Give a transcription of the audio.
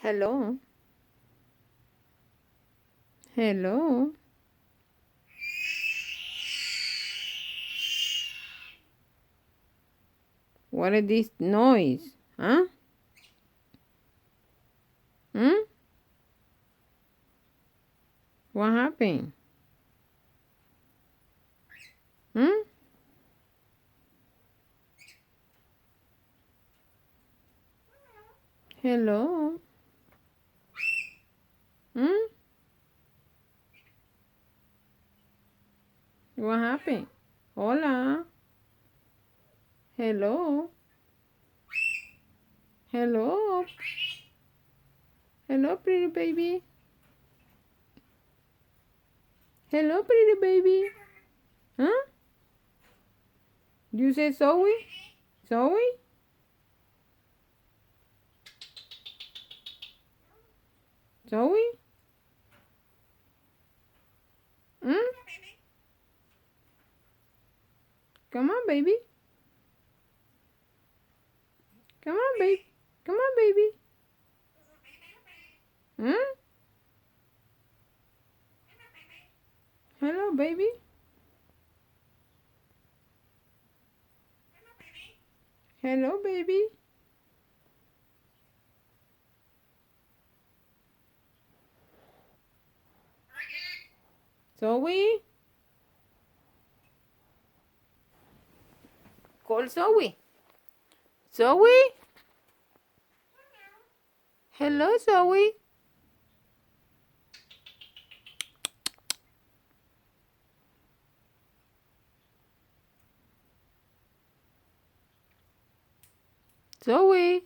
Hello. Hello. What is this noise? Huh? Hmm? What happened? Hmm? Hello. Hmm? What happened? Hola. Hello. Hello. Hello, pretty baby. Hello, pretty baby. Huh? You say Zoe? Zoe? Zoe? Hmm? Come on, baby. Come on, baby. Come on, baby. Hmm? Hello, baby. Hello, baby. Zoe? Call Zoe. Zoe? Hello, Zoe. Zoe.